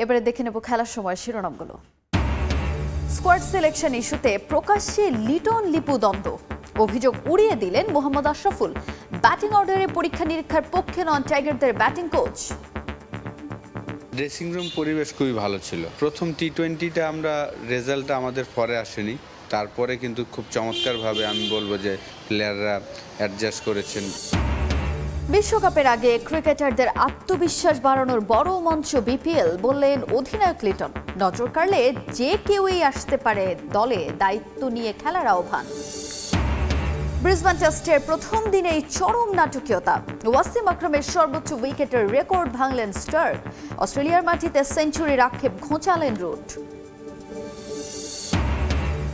এবারে দেখে নেব খেলার সময় শিরোনামগুলো। স্কোয়াড সিলেকশন ইস্যুতে প্রকাশ্যে লিটন লিপু দ্বন্দ্ব, অভিযোগ উড়িয়ে দিলেন মোহাম্মদ আশরাফুল। ব্যাটিং অর্ডারে পরীক্ষা নিরীক্ষার পক্ষে নন টাইগারদের ব্যাটিং কোচ। ড্রেসিং রুম পরিবেশ খুবই ভালো ছিল। প্রথম টি-20টা আমরা রেজাল্টটা আমাদের পরে আসেনি, তারপরে কিন্তু খুব চমৎকারভাবে আমি বলবো যে প্লেয়াররা অ্যাডজাস্ট করেছেন। বিশ্বকাপের আগে ক্রিকেটারদের আত্মবিশ্বাস বাড়ানোর বড় মঞ্চ বিপিএল, বললেন অধিনায়ক লিটন। নজর কাড়লে যে কেউই আসতে পারে দলে, দায়িত্ব নিয়ে খেলার আহ্বান। ব্রিসবেন টেস্টের প্রথম দিনেই চরম নাটকীয়তা, ওয়াসিম আকরামের সর্বোচ্চ উইকেটের রেকর্ড ভাঙলেন স্টার্ক। অস্ট্রেলিয়ার মাটিতে সেঞ্চুরির আক্ষেপ ঘোচালেন রুট।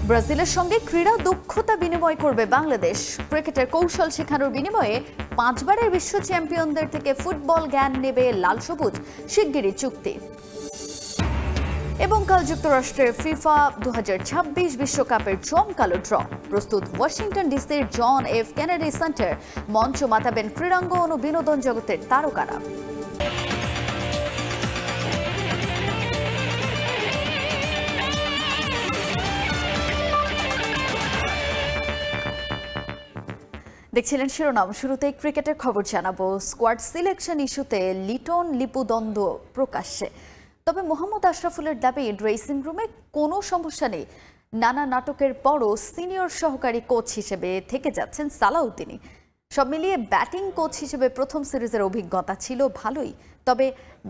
ব্রাজিলের সঙ্গে ক্রীড়া দক্ষতা বিনিময় করবে বাংলাদেশ। ক্রিকেটের কৌশল শেখানোর বিনিময়ে 5 বারের বিশ্ব চ্যাম্পিয়নদের থেকে ফুটবল জ্ঞান নেবে লাল সবুজ, শিগগিরই চুক্তি। এবং কাল যুক্তরাষ্ট্রের ফিফা 2026 বিশ্বকাপের জমকালো ড্র। প্রস্তুত ওয়াশিংটন ডিসির জন এফ কেনেডি সেন্টার, মঞ্চ মাতাবেন ক্রীড়াঙ্গন ও বিনোদন জগতের তারকারা। দেখছিলেন শিরোনাম। শুরুতেই ক্রিকেটের খবর জানাবো। স্কোয়াড সিলেকশন ইস্যুতে লিটন লিপু দ্বন্দ্ব প্রকাশ্যে। তবে মোহাম্মদ আশরাফুলের দাবি, ড্রেসিং রুমে কোনো সমস্যা নেই। নানা নাটকের পরও সিনিয়র সহকারী কোচ হিসেবে থেকে যাচ্ছেন সালাউদ্দিনই। সব মিলিয়ে ব্যাটিং কোচ হিসেবে প্রথম সিরিজের অভিজ্ঞতা ছিল ভালোই। তবে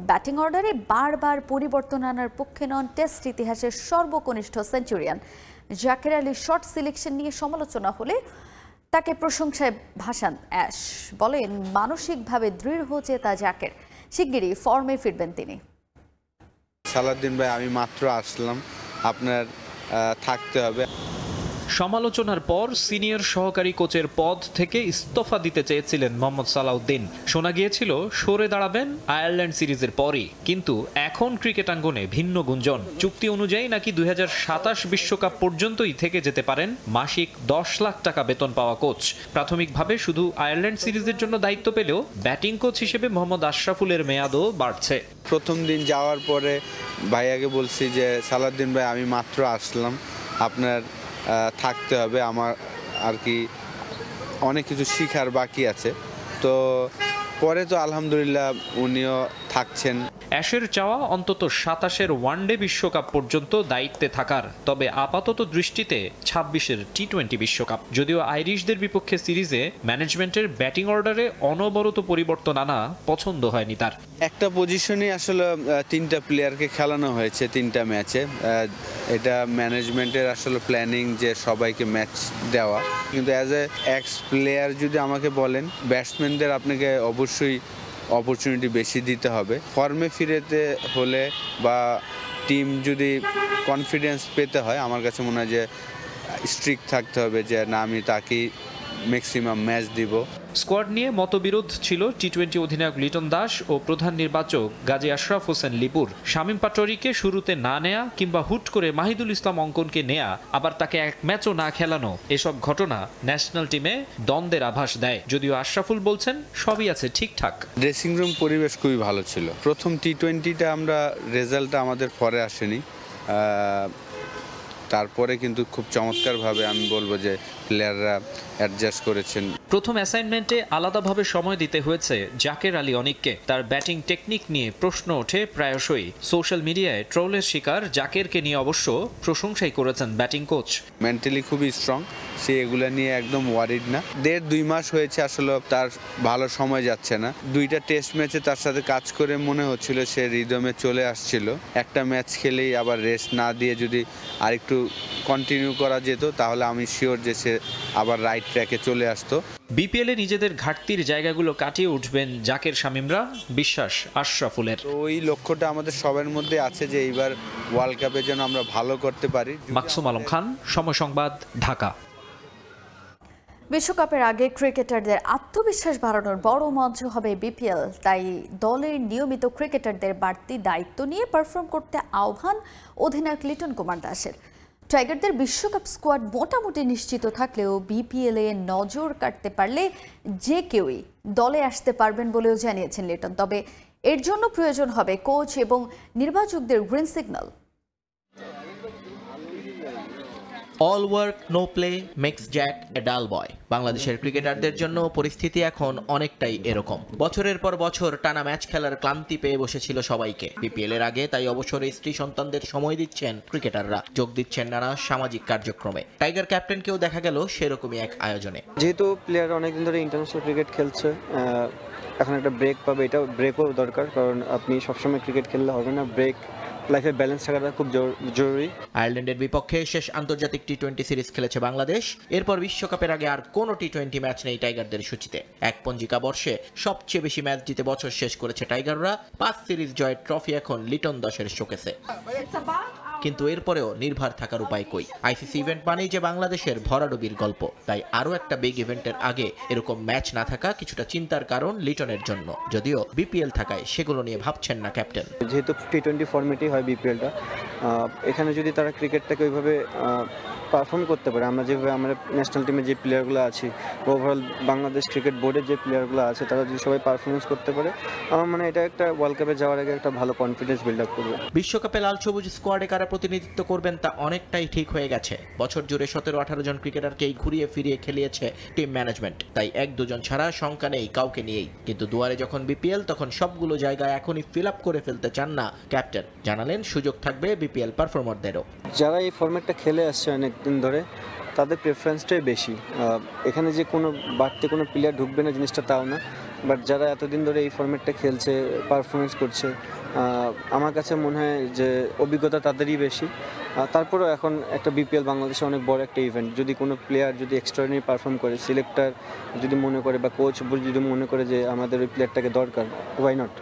ব্যাটিং অর্ডারে বারবার পরিবর্তন আনার পক্ষে নন টেস্ট ইতিহাসের সর্বকনিষ্ঠ সেঞ্চুরিয়ান। জাকের আলীর শর্ট সিলেকশন নিয়ে সমালোচনা হলে তাকে প্রশংসায় ভাসান অ্যাশ। বলেন মানসিকভাবে দৃঢ় চেতা জাকের, শিগগিরই ফর্মে ফিরবেন তিনি। সালাউদ্দিন ভাই, আমি মাত্র আসলাম, আপনার থাকতে হবে। সমালোচনার পর সিনিয়র সহকারী কোচের পদ থেকে ইস্তফা দিতে চেয়েছিলেন মোহাম্মদ সালাউদ্দিন। শোনা গিয়েছিল সরে দাঁড়াবেন আয়ারল্যান্ড সিরিজের পরই, কিন্তু এখন ক্রিকেটাঙ্গনে ভিন্ন গুঞ্জন। চুক্তি অনুযায়ী নাকি 2027 বিশ্বকাপ পর্যন্তই থেকে যেতে পারেন মাসিক 10 লাখ টাকা বেতন পাওয়া কোচ। প্রাথমিকভাবে শুধু আয়ারল্যান্ড সিরিজের জন্য দায়িত্ব পেলেও ব্যাটিং কোচ হিসেবে মোহাম্মদ আশরাফুলের মেয়াদও বাড়ছে। প্রথম দিন যাওয়ার পরে ভাইয়াকে বলছি যে সালাউদ্দিন ভাই, আমি মাত্র আসলাম, আপনার থাকতে হবে, আমার আর কি অনেক কিছু শেখার বাকি আছে। তো পরে তো আলহামদুলিল্লাহ উনিও থাকছেন। অ্যাশের চাওয়া অন্তত 27-এর ওয়ানডে বিশ্বকাপ পর্যন্ত দায়িত্বে থাকার। তবে আপাতত দৃষ্টিতে 26-এর টি-20 বিশ্বকাপ। যদিও আইরিশদের বিপক্ষে সিরিজে ম্যানেজমেন্টের ব্যাটিং অর্ডারে অনবরত পরিবর্তন আনা পছন্দ হয়নি তার। একটা পজিশনে আসলে 3টা প্লেয়ারকে খেলানো হয়েছে 3টা ম্যাচে। এটা ম্যানেজমেন্টের আসলে প্ল্যানিং যে সবাইকে ম্যাচ দেওয়া, কিন্তু অ্যাজ এ এক্স প্লেয়ার যদি আমাকে বলেন, ব্যাটসম্যানদের আপনাকে অবশ্যই অপরচুনিটি বেশি দিতে হবে। ফর্মে ফিরেতে হলে বা টিম যদি কনফিডেন্স পেতে হয়, আমার কাছে মনে হয় যে স্ট্রিক্ট থাকতে হবে যে না, আমি তাকেই ম্যাক্সিমাম ম্যাচ দিব। স্কোয়াড নিয়ে মতবিরোধ ছিল টি-20 অধিনায়ক লিটন দাস ও প্রধান নির্বাচক গাজী আশরাফ হোসেন লিপুর। শামীম পাটোয়ারীকে শুরুতে না নেয়া কিংবা হুট করে মাহিদুল ইসলাম অঙ্কনকে নেয়া, আবার তাকে এক ম্যাচও না খেলানো, এসব ঘটনা ন্যাশনাল টিমে দ্বন্দ্বের আভাস দেয়। যদিও আশরাফুল বলছেন সবই আছে ঠিকঠাক। ড্রেসিং রুম পরিবেশ খুবই ভালো ছিল। প্রথম টি-20টা আমরা রেজাল্টটা আমাদের পরে আসেনি, তারপরে কিন্তু খুব চমৎকারভাবে আমি বলবো যে প্লেয়াররা অ্যাডজাস্ট করেছেন। প্রথম অ্যাসাইনমেন্টে আলাদাভাবে সময় দিতে হয়েছে জাকের আলী অনিককে। তার ব্যাটিং টেকনিক নিয়ে প্রশ্ন ওঠে প্রায়শই। সোশ্যাল মিডিয়ায় ট্রোলের শিকার জাকেরকে নিয়ে অবশ্য প্রশংসাই করেছেন ব্যাটিং কোচ। মেন্টালি খুবই স্ট্রং, সে এগুলো নিয়ে একদম ওয়ারিড না। 1.5-2 মাস হয়েছে আসলে তার ভালো সময় যাচ্ছে না। 2টা টেস্ট ম্যাচে তার সাথে কাজ করে মনে হচ্ছিল সে রিদমে চলে আসছিল। একটা ম্যাচ খেলেই আবার রেস্ট না দিয়ে যদি আরেকটু কন্টিনিউ করা যেত, তাহলে আমি শিওর যে সে আবার রাইট ট্র্যাকে চলে আসতো। বিপিএলে নিজেদের ঘাটতির জায়গাগুলো কাটিয়ে উঠবেন জাকের শামীমরা, বিশ্বাস আশরাফুলের। তো ওই লক্ষ্যটা আমাদের সবার মধ্যে আছে যে এইবার ওয়ার্ল্ড কাপে যেন আমরা ভালো করতে পারি। মাকসুম আলম খান, সময় সংবাদ, ঢাকা। বিশ্বকাপের আগে ক্রিকেটারদের আত্মবিশ্বাস বাড়ানোর বড় মঞ্চ হবে বিপিএল। তাই দলের নিয়মিত ক্রিকেটারদের বাড়তি দায়িত্ব নিয়ে পারফর্ম করতে আহ্বান অধিনায়ক লিটন কুমার দাসের। টাইগারদের বিশ্বকাপ স্কোয়াড মোটামুটি নিশ্চিত থাকলেও বিপিএলে নজর কাটতে পারলে যে কেউই দলে আসতে পারবেন বলেও জানিয়েছেন লিটন। তবে এর জন্য প্রয়োজন হবে কোচ এবং নির্বাচকদের green signal. All work no play makes Jack a dull boy. বাংলাদেশের ক্রিকেটারদের জন্য পরিস্থিতি এখন অনেকটাই এরকম। বছরের পর বছর টানা ম্যাচ খেলার ক্লান্তি পেয়ে বসেছিল সবাইকে। বিপিএল এর আগে তাই অবসরে স্ত্রী সন্তানদের সময় দিচ্ছেন ক্রিকেটাররা, যোগ দিচ্ছেন নানা সামাজিক কার্যক্রমে। টাইগার ক্যাপ্টেনকেও দেখা গেল সেরকমই এক আয়োজনে। যেহেতু প্লেয়ার অনেকদিন ধরে ইন্টারন্যাশনাল ক্রিকেট খেলছে, এখন একটা ব্রেক পাবে, এটা ব্রেকও দরকার, কারণ আপনি সবসময় ক্রিকেট খেললে হবে না, ব্রেক লাইফে ব্যালেন্স থাকাটা খুব জরুরি। আয়ারল্যান্ডের বিপক্ষে শেষ আন্তর্জাতিক টি-20 সিরিজ খেলেছে বাংলাদেশ। এরপর বিশ্বকাপের আগে আর কোনো টি-20 ম্যাচ নেই টাইগারদের সূচিতে। এক পঞ্জিকা বর্ষে সবচেয়ে বেশি ম্যাচ জিতে বছর শেষ করেছে টাইগাররা। 5 সিরিজ জয়ের ট্রফি এখন লিটন দাসের শোকেসে। কিন্তু এরপরেও নির্ভর থাকার উপায় কই? আইসিসি ইভেন্ট মানেই যে বাংলাদেশের ভরাডুবির গল্প, তাই আরও একটা বিগ ইভেন্টের আগে এরকম ম্যাচ না থাকা কিছুটা চিন্তার কারণ লিটনের জন্য। যদিও বিপিএল থাকায় সেগুলো নিয়ে ভাবছেন না ক্যাপ্টেন। যেহেতু টি-20 ফরম্যাটই হয় বিপিএলটা, এখানে যদি তারা ক্রিকেটটাকে ওইভাবে পারফর্ম করতে পারে, আমরা যেভাবে আমরা ন্যাশনাল টিমের যে প্লেয়ারগুলো আছি, ওভারঅল বাংলাদেশ ক্রিকেট বোর্ডের যে প্লেয়ারগুলো আছে, তারা যদি সবাই পারফরমেন্স করতে পারে, আমার মনে হয় এটা একটা ওয়ার্ল্ড কাপে যাওয়ার আগে একটা ভালো কনফিডেন্স বিল্ড আপ করবে। বিশ্বকাপে লাল সবুজ স্কোয়াডে কারা প্রতিনিধিত্ব করবেন তা অনেকটাই ঠিক হয়ে গেছে। বছর জুড়ে 17-18 জন ক্রিকেটারকেই ঘুরিয়ে ফিরিয়ে খেলিয়েছে টিম ম্যানেজমেন্ট, তাই 1-2 জন ছাড়া শঙ্কা নেই কাউকে নিয়েই। কিন্তু দুয়ারে যখন বিপিএল, তখন সবগুলো জায়গা এখনই ফিল আপ করে ফেলতে চান না ক্যাপ্টেন। জানালেন সুযোগ থাকবে বিপিএল পারফর্মারদেরও। যারা এই ফরম্যাটটা খেলে আসছে অনেকদিন ধরে, তাদের প্রেফারেন্সটাই বেশি। এখানে যে কোনো বাড়তি কোনো প্লেয়ার ঢুকবে না জিনিসটা তাও না, বাট যারা এতদিন ধরে এই ফরম্যাটটা খেলছে, পারফরমেন্স করছে, আমার কাছে মনে হয় যে অভিজ্ঞতা তাদেরই বেশি। তারপরেও এখন একটা বিপিএল বাংলাদেশে অনেক বড় একটা ইভেন্ট, যদি কোনো প্লেয়ার যদি এক্সট্রাঅর্ডিনারি পারফর্ম করে, সিলেক্টর যদি মনে করে বা কোচ যদি মনে করে যে আমাদের ওই প্লেয়ারটাকে দরকার, ওয়াই নট?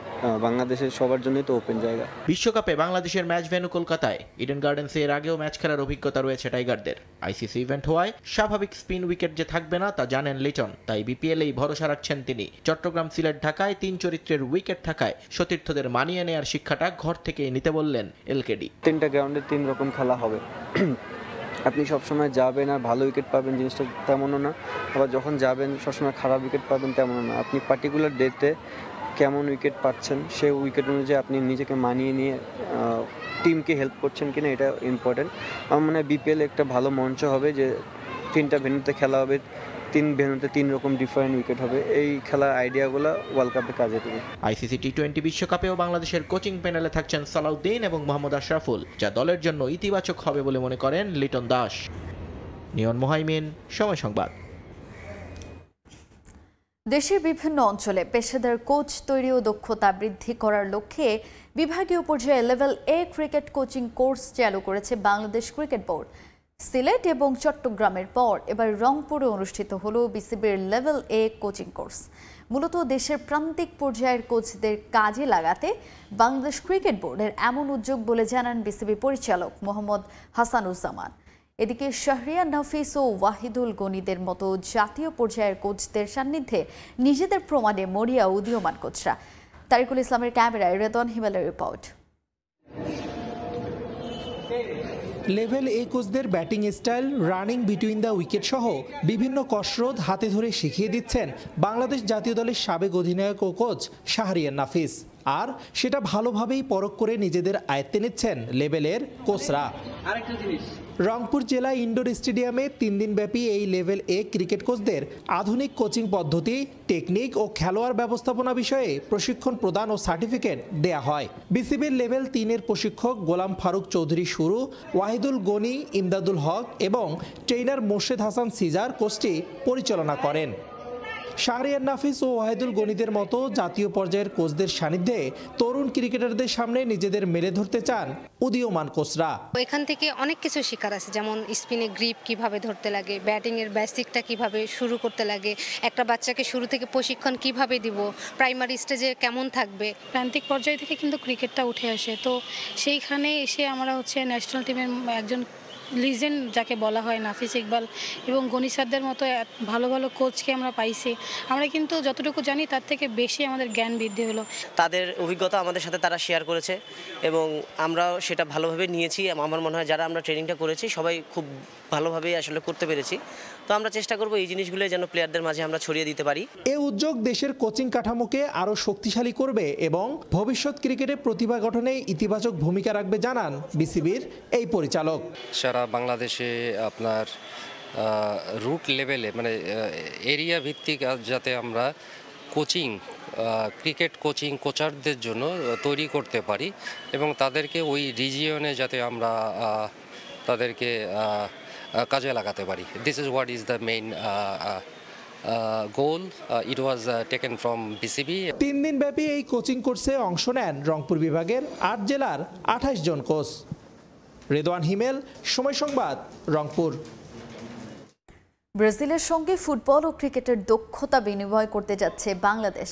বাংলাদেশের সবার জন্যই তো ওপেন জায়গা। বিশ্বকাপে বাংলাদেশের ম্যাচ ভেন্যু কলকাতায়। ইডেন গার্ডেন্সে এর আগেও ম্যাচ খেলার অভিজ্ঞতা রয়েছে টাইগারদের। আইসিসি ইভেন্ট হওয়ায় স্বাভাবিক স্পিন উইকেট যে থাকবে না তা জানেন লিটন, তাই বিপিএলেই ভরসা রাখছেন তিনি। চট্টগ্রাম, সিলেট, ঢাকায় 3 চরিত্রের উইকেট থাকায় সতীর্থদের মানিয়ে নেয়ার শিক্ষাটা ঘর থেকেই নিতে বললেন এলকেডি। 3টা গ্রাউন্ডে 3 রকম খেলা হবে। আপনি সবসময় যাবেন আর ভালো উইকেট পাবেন জিনিসটা তেমনও না, আবার যখন যাবেন সবসময় খারাপ উইকেট পাবেন তেমনও না। আপনি পার্টিকুলার ডেতে কেমন উইকেট পাচ্ছেন, সেই উইকেট অনুযায়ী আপনি নিজেকে মানিয়ে নিয়ে টিমকে হেল্প করছেন কিনা, এটা ইম্পর্টেন্ট। আমার মনে হয় বিপিএল একটা ভালো মঞ্চ হবে, যে 3টা ভেন্যুতে খেলা হবে, 3 ভেন্যুতে 3 রকম ডিফারেন্ট উইকেট হবে। এই খেলার আইডিয়াগুলো ওয়ার্ল্ড কাপে কাজে দেবে। আইসিসি টি-20 বিশ্বকাপেও বাংলাদেশের কোচিং প্যানেলে থাকছেন সালাউদ্দিন এবং মোহাম্মদ আশরাফুল, যা দলের জন্য ইতিবাচক হবে বলে মনে করেন লিটন দাস। নিয়ন মোহাইমিন, সময় সংবাদ। দেশের বিভিন্ন অঞ্চলে পেশাদার কোচ তৈরি ও দক্ষতা বৃদ্ধি করার লক্ষ্যে বিভাগীয় পর্যায়ে লেভেল এ ক্রিকেট কোচিং কোর্স চালু করেছে বাংলাদেশ ক্রিকেট বোর্ড। সিলেট এবং চট্টগ্রামের পর এবার রংপুরে অনুষ্ঠিত হলো বিসিবির লেভেল এ কোচিং কোর্স। মূলত দেশের প্রান্তিক পর্যায়ের কোচদের কাজে লাগাতে বাংলাদেশ ক্রিকেট বোর্ডের এমন উদ্যোগ বলে জানান বিসিবি পরিচালক মোহাম্মদ হাসানুজ্জামান। এদিকে শাহরিয়ার নাফিস ও ওয়াহিদুল গনিদের মতো জাতীয় পর্যায়ের কোচদের সান্নিধ্যে নিজেদের প্রমাণে মরিয়া উদীয়মান কোচরা। তারিকুল ইসলামের ক্যামেরায় রেদওয়ান হিমেলের রিপোর্ট। লেভেল এ কোচদের batting style, running between the wicket সহ বিভিন্ন কসরত হাতে ধরে শিখিয়ে দিচ্ছেন বাংলাদেশ জাতীয় দলের সাবেক অধিনায়ক ও কোচ শাহরিয়ার নাফিস। আর সেটা ভালোভাবেই পরখ করে নিজেদের আয়ত্তে নিচ্ছেন লেভেলের কোচরা। রংপুর জেলা ইনডোর স্টেডিয়ামে 3 দিনব্যাপী এই লেভেল এ ক্রিকেট কোচদের আধুনিক কোচিং পদ্ধতি, টেকনিক ও খেলোয়াড় ব্যবস্থাপনা বিষয়ে প্রশিক্ষণ প্রদান ও সার্টিফিকেট দেয়া হয়। বিসিবির লেভেল 3-এর প্রশিক্ষক গোলাম ফারুক চৌধুরী শুরু, ওয়াহিদুল গনি, ইমদাদুল হক এবং ট্রেনার মোর্শেদ হাসান সিজার কোচটি পরিচালনা করেন। শাহরিয়ার নাফিস ও ওয়াহিদুল গনিদের মতো জাতীয় পর্যায়ের কোচদের সান্নিধ্যে তরুণ ক্রিকেটারদের সামনে নিজেদের মেলে ধরতে চান উদীয়মান কোচরা। এখান থেকে অনেক কিছু শেখার আছে, যেমন স্পিনে গ্রিপ কিভাবে ধরতে লাগে, ব্যাটিংয়ের বেসিকটা কিভাবে শুরু করতে লাগে, একটা বাচ্চাকে শুরু থেকে প্রশিক্ষণ কিভাবে দিব, প্রাইমারি স্টেজে কেমন থাকবে। প্রান্তিক পর্যায় থেকে কিন্তু ক্রিকেটটা উঠে আসে, তো সেইখানে এসে আমরা ন্যাশনাল টিমের একজন লিজেন্ড যাকে বলা হয় নাফিস ইকবাল এবং গনি স্যারদের মতো ভালো ভালো কোচকে আমরা পাইছি। আমরা কিন্তু যতটুকু জানি তার থেকে বেশি আমাদের জ্ঞান বৃদ্ধি হলো। তাদের অভিজ্ঞতা আমাদের সাথে তারা শেয়ার করেছে এবং আমরাও সেটা ভালোভাবে নিয়েছি। আমার মনে হয় যারা আমরা ট্রেনিংটা করেছি সবাই খুব ভালোভাবেই আসলে করতে পেরেছি। তো আমরা চেষ্টা করব এই জিনিসগুলো যেন প্লেয়ারদের মাঝে আমরা ছড়িয়ে দিতে পারি। এই উদ্যোগ দেশের কোচিং কাঠামোকে আরও শক্তিশালী করবে এবং ভবিষ্যৎ ক্রিকেটে প্রতিভা গঠনে ইতিবাচক ভূমিকা রাখবে জানান বিসিবির এই পরিচালক। সারা বাংলাদেশে আপনার রুট লেভেলে মানে এরিয়া ভিত্তিক যাতে আমরা কোচিং ক্রিকেট কোচিং কোচারদের জন্য তৈরি করতে পারি এবং তাদেরকে ওই রিজিয়নে যাতে আমরা তাদেরকে কাজে লাগাতে পারি। This is what is the main goal. It was taken from BCB. 3 দিন ব্যাপী এই কোচিং কোর্সে অংশ নেন রংপুর বিভাগের 8 জেলার 28 জন কোচ। রেদওয়ান হিমেল, সময় সংবাদ, রংপুর। ব্রাজিলের সঙ্গে ফুটবল ও ক্রিকেটের দক্ষতা বিনিময় করতে যাচ্ছে বাংলাদেশ।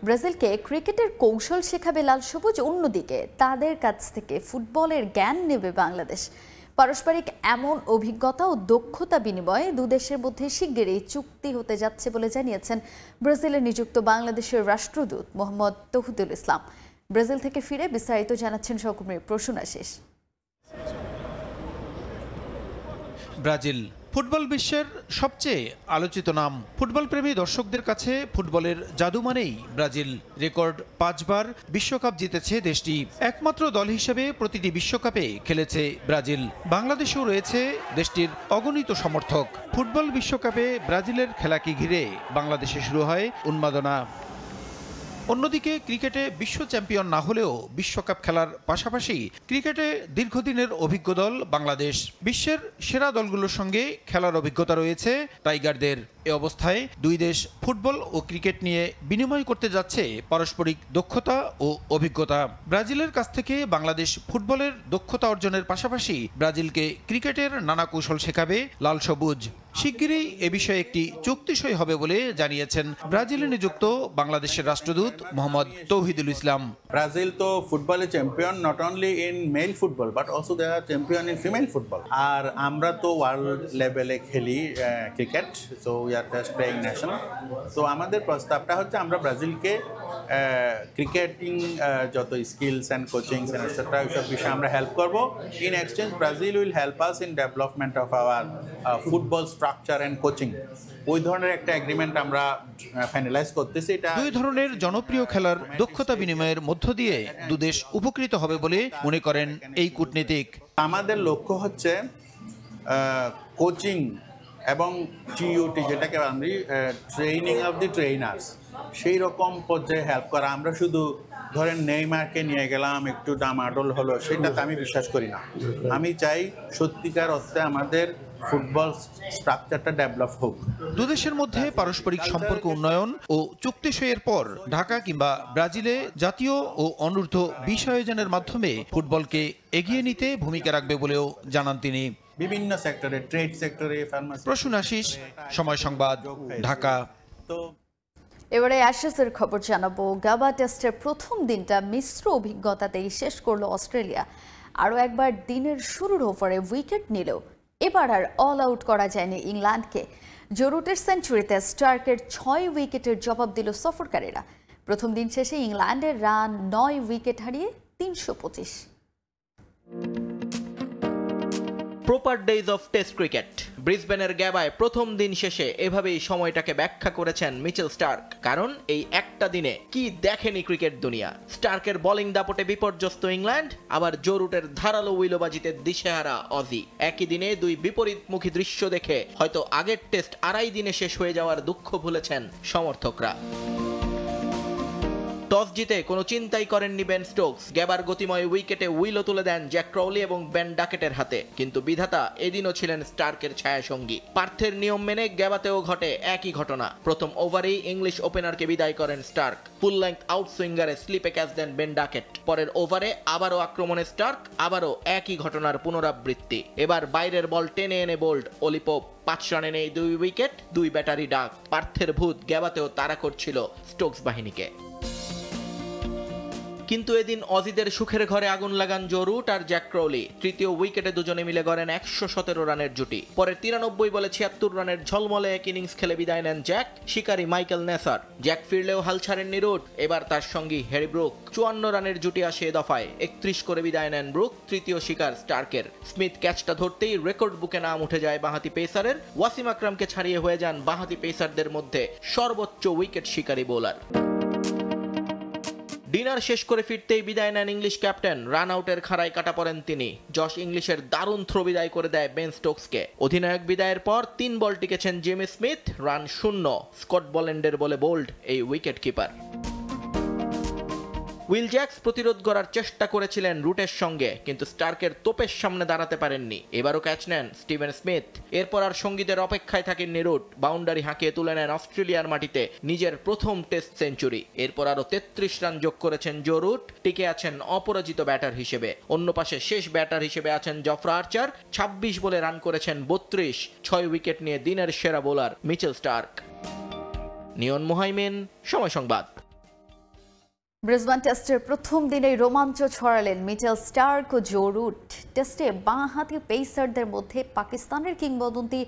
ব্রাজিলকে ক্রিকেটের কৌশল শেখাবে লাল সবুজ, অন্যদিকে তাদের কাছ থেকে ফুটবলের জ্ঞান নেবে বাংলাদেশ। পারস্পরিক এমন অভিজ্ঞতা ও দক্ষতা বিনিময়ে দুদেশের মধ্যে শিগগিরই চুক্তি হতে যাচ্ছে বলে জানিয়েছেন ব্রাজিলে নিযুক্ত বাংলাদেশের রাষ্ট্রদূত মোহাম্মদ তৌহিদুল ইসলাম। ব্রাজিল থেকে ফিরে বিস্তারিত জানাচ্ছেন সহকর্মী প্রসূনাশিস। ব্রাজিল ফুটবল বিশ্বের সবচেয়ে আলোচিত নাম। ফুটবল প্রেমী দর্শকদের কাছে ফুটবলের জাদু মানেই ব্রাজিল। রেকর্ড 5 বার বিশ্বকাপ জিতেছে দেশটি। একমাত্র দল হিসেবে প্রতিটি বিশ্বকাপে খেলেছে ব্রাজিল। বাংলাদেশেও রয়েছে দেশটির অগণিত সমর্থক। ফুটবল বিশ্বকাপে ব্রাজিলের খেলাকে ঘিরে বাংলাদেশে শুরু হয় উন্মাদনা। অন্যদিকে ক্রিকেটে বিশ্ব চ্যাম্পিয়ন না হলেও বিশ্বকাপ খেলার পাশাপাশি ক্রিকেটে দীর্ঘদিনের অভিজ্ঞ দল বাংলাদেশ। বিশ্বের সেরা দলগুলোর সঙ্গে খেলার অভিজ্ঞতা রয়েছে টাইগারদের। এ অবস্থায় দুই দেশ ফুটবল ও ক্রিকেট নিয়ে বিনিময় করতে যাচ্ছে পারস্পরিক দক্ষতা ও অভিজ্ঞতা। ব্রাজিলের কাছ থেকে বাংলাদেশ ফুটবলের দক্ষতা অর্জনের পাশাপাশি ব্রাজিলকে ক্রিকেটের নানা কৌশল শেখাবে লাল সবুজ। শিগগিরই এ বিষয়ে একটি চুক্তি সই হবে বলে জানিয়েছেন ব্রাজিলে নিযুক্ত বাংলাদেশের রাষ্ট্রদূত মোহাম্মদ তৌহিদুল ইসলাম। ব্রাজিল তো ফুটবলে champion not only in male football but also they are champion in female football. আর আমরা তো ওয়ার্ল্ড লেভেলে খেলি cricket, so we are just playing national. তো আমাদের প্রস্তাবটা হচ্ছে আমরা ব্রাজিলকে ক্রিকেটিং যত skills and coachings and etcetera এইসব বিষয়ে আমরা হেল্প করব। In exchange Brazil will help us in development of our football structure and coaching. ওই ধরনের একটা এগ্রিমেন্ট আমরা ফাইনালাইজ করতেছি। এটা দুই ধরনের জনপ্রিয় খেলার দক্ষতা বিনিময়ের মধ্য দিয়ে দুদেশ উপকৃত হবে বলে মনে করেন এই কূটনীতিক। আমাদের লক্ষ্য হচ্ছে কোচিং এবং টিইউটি, যেটাকে আমরা ট্রেনিং অফ দি ট্রেনার্স, সেই রকম পর্যায়ে হেল্প করা। আমরা শুধু ধরেন নেইমারকে নিয়ে গেলাম, একটু ডামাডোল হলো, সেটাতে আমি বিশ্বাস করি না। আমি চাই সত্যিকার অর্থে আমাদের ফুটবল স্ট্রাকচারটা ডেভেলপ হোক। দুদেশের মধ্যে পারস্পরিক সম্পর্ক উন্নয়ন ও চুক্তি সইয়ের পর ঢাকা কিংবা ব্রাজিলে জাতীয় ও অনূর্ধ্ব 20 আয়োজনের মাধ্যমে ফুটবলকে এগিয়ে নিতে ভূমিকা রাখবে বলেও জানান তিনি। বিভিন্ন সেক্টরে, ট্রেড সেক্টরে, ফার্মাসি। প্রসূনাশিস, সময় সংবাদ, ঢাকা। এবারে অ্যাশেজের খবর জানাবো। গাবা টেস্টের প্রথম দিনটা মিশ্র অভিজ্ঞতাতেই শেষ করলো অস্ট্রেলিয়া। আরও একবার দিনের শুরুর ওভারে উইকেট নিলেও এবার আর অল আউট করা যায়নি ইংল্যান্ডকে। জরুটের সেঞ্চুরিতে স্টার্কের 6 উইকেটের জবাব দিল সফরকারীরা। প্রথম দিন শেষে ইংল্যান্ডের রান 9 উইকেট হারিয়ে 325। Proper days of test cricket. ব্রিসবেনের গ্যাবায় প্রথম দিন শেষে এভাবেই সময়টাকে ব্যাখ্যা করেছেন মিচেল স্টার্ক। কারণ এই একটা দিনে কি দেখেনি ক্রিকেট দুনিয়া। স্টার্কের বোলিং দাপটে বিপর্যস্ত ইংল্যান্ড, আবার জরুটের ধারালো উইলোবাজিতে দিশেহারা অজি। একই দিনে দুই বিপরীতমুখী দৃশ্য দেখে হয়তো আগের টেস্ট 2.5 দিনে শেষ হয়ে যাওয়ার দুঃখ ভুলেছেন সমর্থকরা। টস জিতে কোনো চিন্তাই করেননি বেন স্টোকস। গ্যাবার গতিময় উইকেটে উইলো তুলে দেন জ্যাক ক্রাউলি এবং বেন ডাকেটের হাতে। কিন্তু বিধাতা এদিনও ছিলেন স্টার্কের ছায়াসঙ্গী। পার্থের নিয়ম মেনে গ্যাবাতেও ঘটে একই ঘটনা। প্রথম ওভারেই ইংলিশ ওপেনারকে বিদায় করেন স্টার্ক। ফুল লেংথ আউটসুইঙ্গারে স্লিপে ক্যাচ দেন বেন ডাকেট। পরের ওভারে আবারও আক্রমণে স্টার্ক, আবারও একই ঘটনার পুনরাবৃত্তি। এবার বাইরের বল টেনে এনে বোল্ড অলি পোপ। 5 রানে নেই 2 উইকেট, 2 ব্যাটারি ডাক। পার্থের ভূত গ্যাবাতেও তাড়া করছিল স্টোকস বাহিনীকে। কিন্তু এদিন অজিদের সুখের ঘরে আগুন লাগান জো রুট আর জ্যাক ক্রলি। তৃতীয় উইকেটে দুজনে মিলে গড়েন 117 রানের জুটি। পরে 93 বলে 76 রানের ঝলমলে এক ইনিংস খেলে বিদায় নেন জ্যাক, শিকারী মাইকেল নেসার। জ্যাক ফিরলেও হাল ছাড়েননি রুট, এবার তার সঙ্গী হ্যারি ব্রুক। 54 রানের জুটি আসে এ দফায়, 31 করে বিদায় নেন ব্রুক, তৃতীয় শিকার স্টার্কের। স্মিথ ক্যাচটা ধরতেই রেকর্ড বুকে নাম উঠে যায় বাঁহাতি পেসারের। ওয়াসিম আকরামকে ছাড়িয়ে হয়ে যান বাঁহাতি পেসারদের মধ্যে সর্বোচ্চ উইকেট শিকারী বোলার। ডিনার শেষ করে ফিরতেই বিদায় নেন ইংলিশ ক্যাপ্টেন। রান আউটের খাড়ায় কাটা পড়েন তিনি। জশ ইংলিশের দারুণ থ্রো বিদায় করে দেয় বেন স্টোকসকে। অধিনায়ক বিদায়ের পর 3 বল টিকেছেন জেমি স্মিথ, রান 0। স্কট বল্যান্ডের বলে বোল্ড এই উইকেট কিপার। উইল জ্যাক্স প্রতিরোধ করার চেষ্টা করেছিলেন রুটের সঙ্গে, কিন্তু স্টার্কের তোপের সামনে দাঁড়াতে পারেননি। এবারও ক্যাচ নেন স্টিভেন স্মিথ। এরপর আর সঙ্গীদের অপেক্ষায় থাকেননি রুট, বাউন্ডারি হাঁকিয়ে তুলে নেন অস্ট্রেলিয়ার মাটিতে নিজের প্রথম টেস্ট সেঞ্চুরি। এরপর আরও 33 রান যোগ করেছেন জো রুট, টিকে আছেন অপরাজিত ব্যাটার হিসেবে। অন্য পাশে শেষ ব্যাটার হিসেবে আছেন জফরা আর্চার, 26 বলে রান করেছেন 32, 6 উইকেট নিয়ে দিনের সেরা বোলার মিচেল স্টার্ক। নিয়ন মোহাইমেন, সময় সংবাদ। ব্রিসবেন টেস্টের প্রথম দিনেই রোমাঞ্চ ছড়ালেন মিচেল স্টার্ক ও জো রুট। টেস্টে বাঁহাতি পেসারদের মধ্যে পাকিস্তানের কিংবদন্তি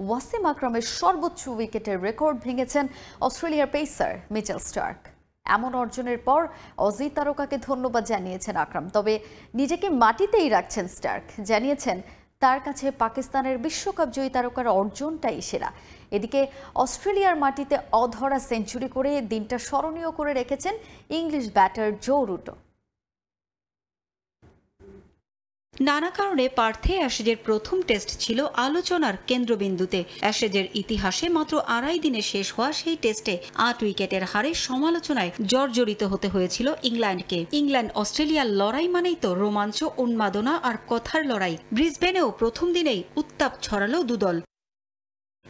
ওয়াসিম আকরামের সর্বোচ্চ উইকেটের রেকর্ড ভেঙেছেন অস্ট্রেলিয়ার পেসার মিচেল স্টার্ক। এমন অর্জনের পর অজি তারকাকে ধন্যবাদ জানিয়েছেন আকরাম, তবে নিজেকে মাটিতেই রাখছেন স্টার্ক। জানিয়েছেন তার কাছে পাকিস্তানের বিশ্বকাপ জয়ী তারকার অর্জনটাই সেরা। এদিকে অস্ট্রেলিয়ার মাটিতে অধরা সেঞ্চুরি করে দিনটা স্মরণীয় করে রেখেছেন ইংলিশ ব্যাটার জো রুটও। নানা কারণে পার্থে অ্যাশেজের প্রথম টেস্ট ছিল আলোচনার কেন্দ্রবিন্দুতে। অ্যাশেজের ইতিহাসে মাত্র 2.5 দিনে শেষ হওয়া সেই টেস্টে 8 উইকেটের হারে সমালোচনায় জর্জরিত হতে হয়েছিল ইংল্যান্ডকে। ইংল্যান্ড অস্ট্রেলিয়ার লড়াই মানেই তো রোমাঞ্চ, উন্মাদনা আর কথার লড়াই। ব্রিসবেনেও প্রথম দিনেই উত্তাপ ছড়ালো দুদল।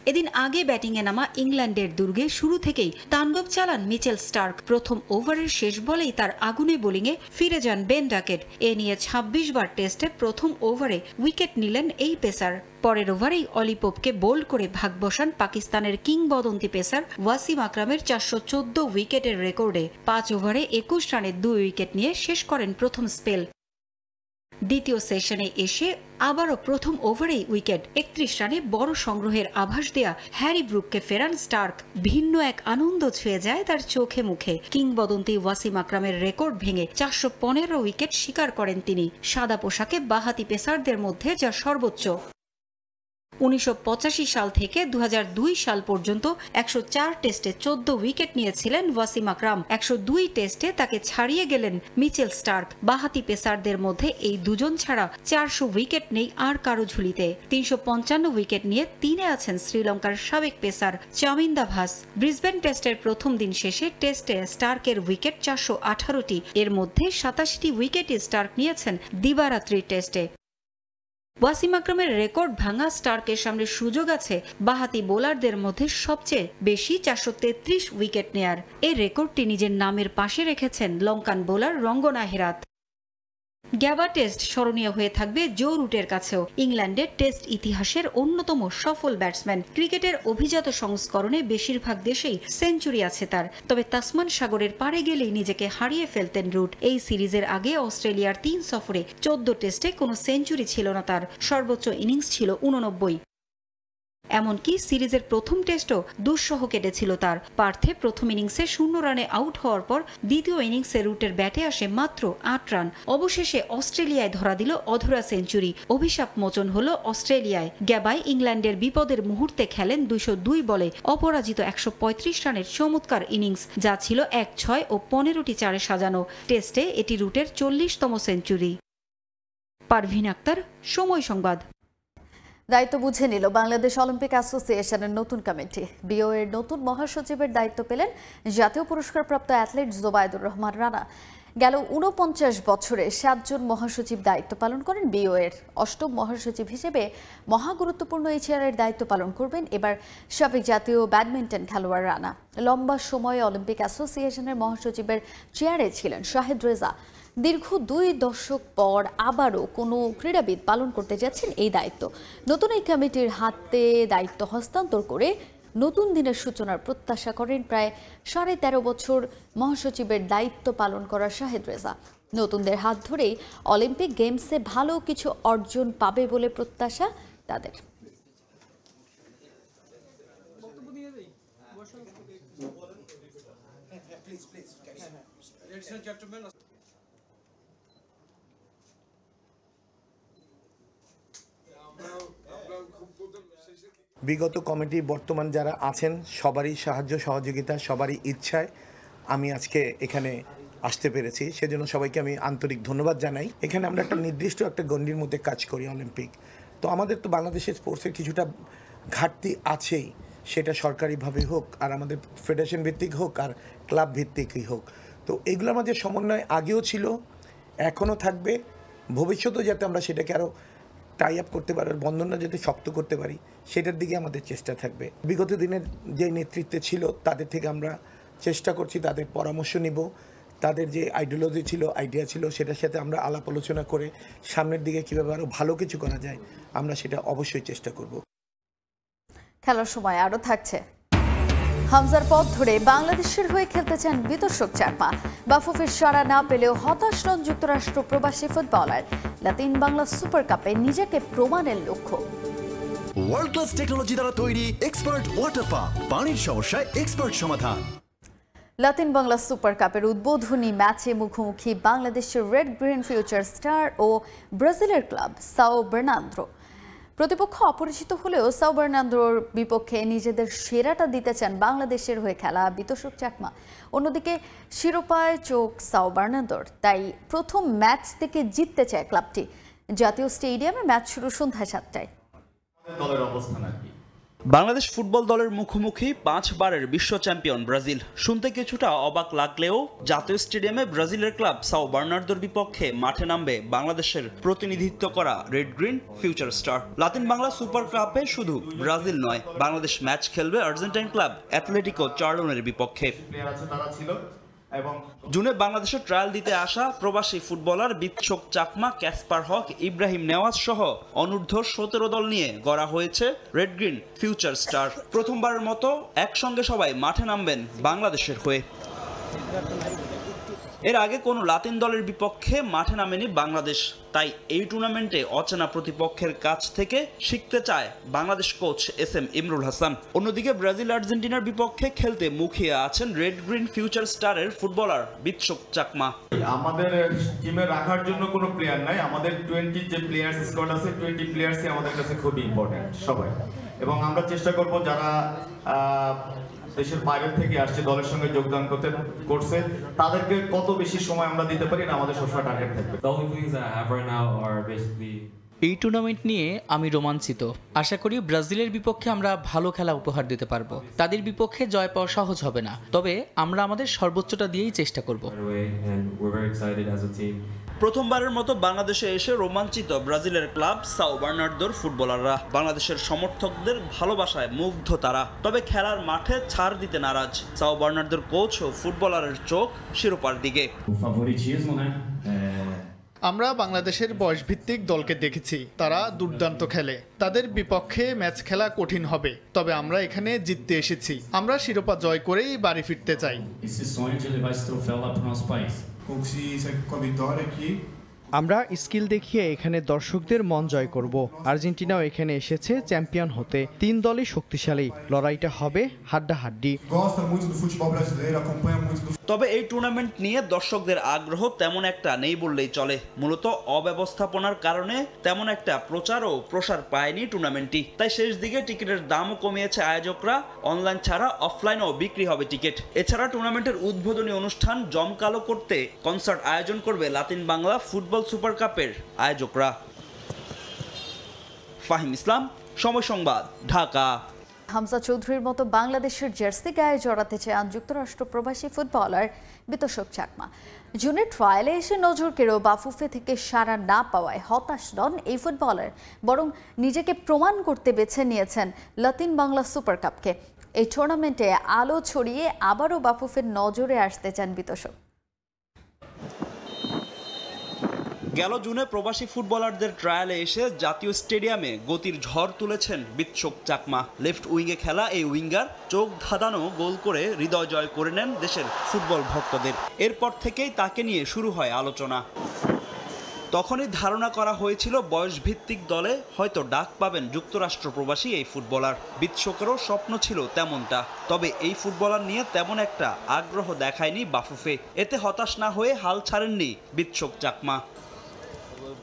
এদিন আগে ব্যাটিংয়ে নামা ইংল্যান্ডের দুর্গে শুরু থেকেই তাণ্ডব চালান মিচেল স্টার্ক। প্রথম ওভারের শেষ বলেই তার আগুনে বোলিংয়ে ফিরে যান বেন ডাকেট। এ নিয়ে 26 বার টেস্টে প্রথম ওভারে উইকেট নিলেন এই পেসার। পরের ওভারেই অলি পোপকে বোল্ড করে ভাগ বসান পাকিস্তানের কিংবদন্তি পেসার ওয়াসিম আকরামের 414 উইকেটের রেকর্ডে। 5 ওভারে 21 রানে 2 উইকেট নিয়ে শেষ করেন প্রথম স্পেল। দ্বিতীয় সেশনে এসে আবারও প্রথম ওভারেই উইকেট। 31 রানে বড় সংগ্রহের আভাস দেয়া হ্যারি ব্রুককে ফেরান স্টার্ক। ভিন্ন এক আনন্দ ছুঁয়ে যায় তার চোখে মুখে। কিংবদন্তি ওয়াসিম আকরামের রেকর্ড ভেঙে 415 উইকেট শিকার করেন তিনি। সাদা পোশাকে বাঁহাতি পেসারদের মধ্যে যা সর্বোচ্চ। 1985 সাল থেকে 2002 সাল পর্যন্ত 104 টেস্টে 14 উইকেট নিয়েছিলেন ওয়াসিম আকরাম। 102 টেস্টে তাকে ছাড়িয়ে গেলেন মিচেল স্টার্ক। বাঁহাতি পেসারদের মধ্যে এই দুজন ছাড়া 400 উইকেট নেই আর কারো ঝুলিতে। 355 উইকেট নিয়ে 3-এ আছেন শ্রীলঙ্কার সাবেক পেসার চামিন্দা ভাস। ব্রিসবেন টেস্টের প্রথম দিন শেষে টেস্টে স্টার্কের উইকেট 418টি। এর মধ্যে 87টি উইকেটই স্টার্ক নিয়েছেন দিবারাত্রি টেস্টে। ওয়াসিম আকরামের রেকর্ড ভাঙা স্টার্কের সামনে সুযোগ আছে বাঁহাতি বোলারদের মধ্যে সবচেয়ে বেশি 433 উইকেট নেয়ার। এই রেকর্ডটি নিজের নামের পাশে রেখেছেন Lankan bowler Rangana Herat. Gabba test স্মরণীয় হয়ে থাকবে জো রুটের কাছেও। ইংল্যান্ডের টেস্ট ইতিহাসের অন্যতম সফল ব্যাটসম্যান। ক্রিকেটের অভিজাত সংস্করণে বেশিরভাগ দেশেই সেঞ্চুরি আছে তার, তবে তাসমান সাগরের পাড়ে গেলেই নিজেকে হারিয়ে ফেলতেন রুট। এই সিরিজের আগে অস্ট্রেলিয়ার 3 সফরে 14 টেস্টে কোনো সেঞ্চুরি ছিল না তার। সর্বোচ্চ ইনিংস ছিল 89। এমনকি সিরিজের প্রথম টেস্টও দুঃসহ কেটেছিল তার। পার্থে প্রথম ইনিংসে 0 রানে আউট হওয়ার পর দ্বিতীয় ইনিংসে রুটের ব্যাটে আসে মাত্র 8 রান। অবশেষে অস্ট্রেলিয়ায় ধরা দিল অধরা সেঞ্চুরি। অভিশাপ মোচন হল অস্ট্রেলিয়ায়। গ্যাবায় ইংল্যান্ডের বিপদের মুহূর্তে খেলেন 202 বলে অপরাজিত 135 রানের চমৎকার ইনিংস, যা ছিল 1-6 ও 15টি চারে সাজানো। টেস্টে এটি রুটের 40তম সেঞ্চুরি। পারভিন আক্তার, সময় সংবাদ। দায়িত্ব বুঝে নিল বাংলাদেশ অলিম্পিক অ্যাসোসিয়েশনের নতুন কমিটি। বিওএর নতুন মহাসচিবের দায়িত্ব পেলেন জাতীয় পুরস্কারপ্রাপ্ত অ্যাথলেট জোবায়দুর রহমান রানা। গেল 49 বছরে 7 জন মহাসচিব দায়িত্ব পালন করেন বিওএর। 8ম মহাসচিব হিসেবে মহাগুরুত্বপূর্ণ এই চেয়ারের দায়িত্ব পালন করবেন এবার সাবেক জাতীয় ব্যাডমিন্টন খেলোয়াড় রানা। লম্বা সময়ে অলিম্পিক অ্যাসোসিয়েশনের মহাসচিবের চেয়ারে ছিলেন শাহেদ রেজা। দীর্ঘ 2 দশক পর আবারও কোনো ক্রীড়াবিদ পালন করতে যাচ্ছেন এই দায়িত্ব। নতুন এই কমিটির হাতে দায়িত্ব হস্তান্তর করে নতুন দিনের সূচনার প্রত্যাশা করেন প্রায় 13.5 বছর মহাসচিবের দায়িত্ব পালন করা শাহেদ রেজা। নতুনদের হাত ধরেই অলিম্পিক গেমসে ভালো কিছু অর্জন পাবে বলে প্রত্যাশা তাদের। বিগত কমিটি বর্তমান যারা আছেন সবারই সাহায্য সহযোগিতা, সবারই ইচ্ছায় আমি আজকে এখানে আসতে পেরেছি, সেজন্য সবাইকে আমি আন্তরিক ধন্যবাদ জানাই। এখানে আমরা একটা নির্দিষ্ট একটা গণ্ডির মধ্যে কাজ করি অলিম্পিক, তো আমাদের তো বাংলাদেশের স্পোর্টসের কিছুটা ঘাটতি আছেই, সেটা সরকারিভাবে হোক আর আমাদের ফেডারেশন ভিত্তিক হোক আর ক্লাব ভিত্তিকই হোক। তো এগুলোর মাঝে সমন্বয় আগেও ছিল, এখনও থাকবে, ভবিষ্যতেও যাতে আমরা সেটাকে আরও টাই আপ করতে পারি, বন্ধনটা যাতে শক্ত করতে পারি সেটার দিকে আমাদের চেষ্টা থাকবে। বিগত দিনের যে নেতৃত্বে ছিল তাদের থেকে আমরা চেষ্টা করছি তাদের পরামর্শ নিব, তাদের যে আইডিওলজি ছিল, আইডিয়া ছিল, সেটার সাথে আমরা আলাপ আলোচনা করে সামনের দিকে কীভাবে আরও ভালো কিছু করা যায় আমরা সেটা অবশ্যই চেষ্টা করব। খেলার সময় আরও থাকছে। হামজার পথ ধরে বাংলাদেশের হয়ে খেলতে চান বিতর্ষক চাকমা। বাফুফের সাড়া না পেলেও হতাশ নন যুক্তরাষ্ট্র প্রবাসী ফুটবলার। লাতিন বাংলা সুপার কাপে নিজেকে প্রমাণের লক্ষ্য। ওয়ার্ল্ড ক্লাস টেকনোলজি দ্বারা তৈরি এক্সপার্ট ওয়াটার পাম্প, পানির সমস্যায় এক্সপার্ট সমাধান। লাতিন বাংলা সুপার কাপের উদ্বোধনী ম্যাচে মুখোমুখি বাংলাদেশের রেড গ্রিন ফিউচার স্টার ও ব্রাজিলের ক্লাব সাও বার্নান্দ্রো। প্রতিপক্ষ অপরিচিত হলেও সাও বার্নান্দ্রোর বিপক্ষে নিজেদের সেরাটা দিতে চান বাংলাদেশের হয়ে খেলা বিতর্ষক চাকমা। অন্যদিকে শিরোপায় চোখ সাও বার্নান্দ্রোর, তাই প্রথম ম্যাচ থেকে জিততে চায় ক্লাবটি। জাতীয় স্টেডিয়ামে ম্যাচ শুরু সন্ধ্যা 7টায়। বাংলাদেশ ফুটবল দলের মুখোমুখি 5 বারের বিশ্ব চ্যাম্পিয়ন ব্রাজিল। শুনতে কিছুটা অবাক লাগলেও জাতীয় স্টেডিয়ামে ব্রাজিলের ক্লাব সাও বার্নার্দোর বিপক্ষে মাঠে নামবে বাংলাদেশের প্রতিনিধিত্ব করা red green future star. Latin Bangla super কাপে শুধু ব্রাজিল নয়, বাংলাদেশ ম্যাচ খেলবে আর্জেন্টাইন ক্লাব অ্যাথলেটিকো চার্লোনের বিপক্ষে। জুনে বাংলাদেশে ট্রায়াল দিতে আসা প্রবাসী ফুটবলার বিতর্ষক চাকমা, ক্যাসপার হক, ইব্রাহিম নেওয়াজ সহ অনূর্ধ্ব 17 দল নিয়ে গড়া হয়েছে রেড গ্রিন ফিউচার স্টার। প্রথমবারের মতো একসঙ্গে সবাই মাঠে নামবেন বাংলাদেশের হয়ে। এর আগে কোনো লাতিন দলের বিপক্ষে মাঠে নামেনি বাংলাদেশ, তাই এই টুর্নামেন্টে অচেনা প্রতিপক্ষের কাছ থেকে শিখতে চায় বাংলাদেশ কোচ SM ইমরুল হাসান। অন্যদিকে ব্রাজিল আর্জেন্টিনার বিপক্ষে খেলতে মুখিয়ে আছেন রেড গ্রিন ফিউচার স্টারের ফুটবলার বিতর্ষক চাকমা। আমাদের টিমে রাখার জন্য কোনো প্লেয়ার নাই, আমাদের 20 যে প্লেয়ার্স স্কোয়াড আছে 20 প্লেয়ার্সই আমাদের কাছে খুবই ইম্পর্টেন্ট সবাই, এবং আমরা চেষ্টা করব যারা দেশের বাইরে থেকে আসছে দলের সঙ্গে যোগদান করছে তাদেরকে কত বেশি সময় আমরা দিতে পারি না আমাদের সবসময় টার্গেট থাকবে। এই টুর্নামেন্ট নিয়ে আমি রোমাঞ্চিত। আশা করি ব্রাজিলের বিপক্ষে আমরা ভালো খেলা উপহার দিতে পারবো। তাদের বিপক্ষে জয় পাওয়া সহজ হবে না, তবে আমরা আমাদের সর্বোচ্চটা দিয়েই চেষ্টা করব। প্রথমবারের মতো বাংলাদেশে এসে রোমাঞ্চিত ব্রাজিলের ক্লাব সাও বার্নার্দোর ফুটবলাররা। বাংলাদেশের সমর্থকদের ভালোবাসায় মুগ্ধ তারা, তবে খেলার মাঠে ছাড় দিতে নারাজ। সাও বার্নার্দোর কোচ ও ফুটবলারের চোখ শিরোপার দিকে। আমরা বাংলাদেশের বয়সভিত্তিক দলকে দেখেছি, তারা দুর্দান্ত খেলে। তাদের বিপক্ষে ম্যাচ খেলা কঠিন হবে, তবে আমরা এখানে জিততে এসেছি। আমরা শিরোপা জয় করেই বাড়ি ফিরতে চাই। আমরা স্কিল দেখিয়ে এখানে দর্শকদের মন জয় করব। আর্জেন্টিনাও এখানে এসেছে চ্যাম্পিয়ন হতে। 3 দলই শক্তিশালী, লড়াইটা হবে হাড্ডাহাড্ডি। তবে এই টুর্নামেন্ট নিয়ে দর্শকদের আগ্রহ তেমন একটা নেই বললেই চলে। মূলত অব্যবস্থাপনার কারণে তেমন একটা প্রচার ও প্রসার পায়নি টুর্নামেন্টটি। তাই শেষ দিকে টিকিটের দামও কমিয়েছে আয়োজকরা। অনলাইন ছাড়া অফলাইনেও বিক্রি হবে টিকিট। এছাড়া টুর্নামেন্টের উদ্বোধনী অনুষ্ঠান জমকালো করতে কনসার্ট আয়োজন করবে লাতিন বাংলা ফুটবল সুপার কাপের আয়োজকরা। ফাহিম ইসলাম, সময় সংবাদ, ঢাকা। হামজা চৌধুরীর মতো বাংলাদেশের জার্সি গায়ে জড়াতে চান যুক্তরাষ্ট্র প্রবাসী ফুটবলার বিতর্ষক চাকমা। জুনের ট্রায়ালে এসে নজর কেড়েও বাফুফে থেকে সাড়া না পাওয়ায় হতাশ নন এই ফুটবলার, বরং নিজেকে প্রমাণ করতে বেছে নিয়েছেন লাতিন বাংলা সুপার কাপকে। এই টুর্নামেন্টে আলো ছড়িয়ে আবারও বাফুফের নজরে আসতে চান বিতর্ষক। গেল জুনে প্রবাসী ফুটবলারদের ট্রায়ালে এসে জাতীয় স্টেডিয়ামে গতির ঝড় তুলেছেন বিৎশোক চাকমা। লেফট উইংয়ে খেলা এই উইঙ্গার চোখ ধাঁধানো গোল করে হৃদয় জয় করে নেন দেশের ফুটবল ভক্তদের। এরপর থেকেই তাকে নিয়ে শুরু হয় আলোচনা। তখনই ধারণা করা হয়েছিল বয়সভিত্তিক দলে হয়তো ডাক পাবেন যুক্তরাষ্ট্র প্রবাসী এই ফুটবলার। বিৎশোকেরও স্বপ্ন ছিল তেমনটা, তবে এই ফুটবলার নিয়ে তেমন একটা আগ্রহ দেখায়নি বাফুফে। এতে হতাশ না হয়ে হাল ছাড়েননি বিৎশোক চাকমা।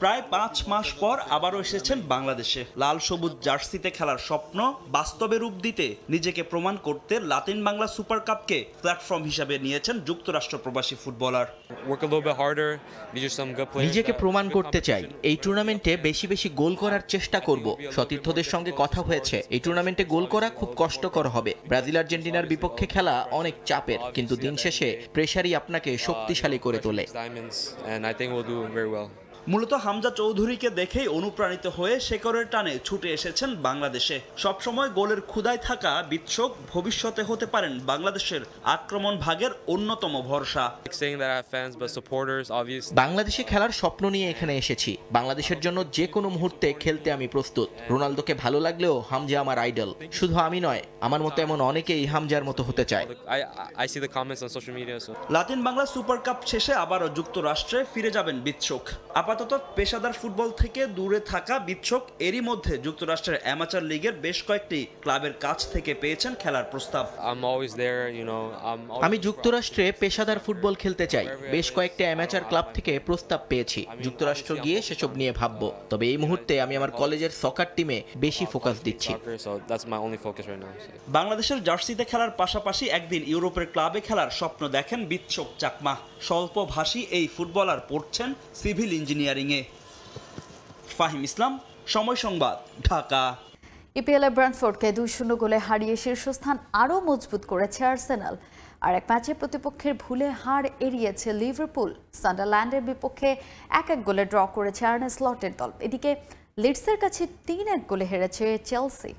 প্রায় 5 মাস পর আবারও এসেছেন বাংলাদেশে। লাল সবুজ জার্সিতে খেলার স্বপ্ন বাস্তবে রূপ দিতে নিজেকে প্রমাণ করতে লাতিন বাংলা সুপার কাপকে প্ল্যাটফর্ম হিসেবে নিয়েছেন যুক্তরাষ্ট্র প্রবাসী ফুটবলার। নিজেকে প্রমাণ করতে চাই, এই টুর্নামেন্টে বেশি বেশি গোল করার চেষ্টা করব। সতীর্থদের সঙ্গে কথা হয়েছে, এই টুর্নামেন্টে গোল করা খুব কষ্টকর হবে। ব্রাজিল আর্জেন্টিনার বিপক্ষে খেলা অনেক চাপের, কিন্তু দিন শেষে প্রেসারই আপনাকে শক্তিশালী করে তোলে। মূলত হামজা চৌধুরীকে দেখেই অনুপ্রাণিত হয়ে শেকরের টানে ছুটে এসেছেন বাংলাদেশে। সবসময় গোলের ক্ষুধায় থাকা বিৎশোক ভবিষ্যতে হতে পারেন বাংলাদেশের আক্রমণ ভাগের অন্যতম ভরসা। বাংলাদেশে খেলার স্বপ্ন নিয়ে এখানে এসেছি। বাংলাদেশের জন্য যে কোনো মুহূর্তে খেলতে আমি প্রস্তুত। রোনালদোকে ভালো লাগলেও হামজা আমার আইডল। শুধু আমি নয়, আমার মতো এমন অনেকেই হামজার মতো হতে চায়। লাতিন বাংলা সুপার কাপ শেষে আবারও যুক্তরাষ্ট্রে ফিরে যাবেন বিৎশোক। আপাতত পেশাদার ফুটবল থেকে দূরে থাকা বিৎশোক এরই মধ্যে যুক্তরাষ্ট্রের অ্যামাচার লিগের বেশ কয়েকটি ক্লাবের কাছ থেকে পেয়েছেন খেলার প্রস্তাব। আমি যুক্তরাষ্ট্রে পেশাদার ফুটবল খেলতে চাই। বেশ কয়েকটি অ্যামাচার ক্লাব থেকে প্রস্তাব পেয়েছি। যুক্তরাষ্ট্র গিয়ে সেসব নিয়ে ভাববো। তবে এই মুহূর্তে আমি আমার কলেজের সকার টিমে বেশি ফোকাস দিচ্ছি। বাংলাদেশের জার্সিতে খেলার পাশাপাশি একদিন ইউরোপের ক্লাবে খেলার স্বপ্ন দেখেন বিৎশোক চাকমা। স্বল্পভাষী এই ফুটবলার পড়ছেন সিভিল ইঞ্জিনিয়ারিংয়ে। ফাহিম ইসলাম, সময় সংবাদ, ঢাকা। ইপিএলে ব্রান্টফোর্ডকে 2-0 গোলে হারিয়ে শীর্ষস্থান আরও মজবুত করেছে আর্সেনাল। আর এক ম্যাচে প্রতিপক্ষের ভুলে হার এড়িয়েছে লিভারপুল। সান্ডারল্যান্ডের বিপক্ষে 1-1 গোলে ড্র করেছে আর্নে স্লটের দল। এদিকে লিডসের কাছে 3-1 গোলে হেরেছে চেলসি।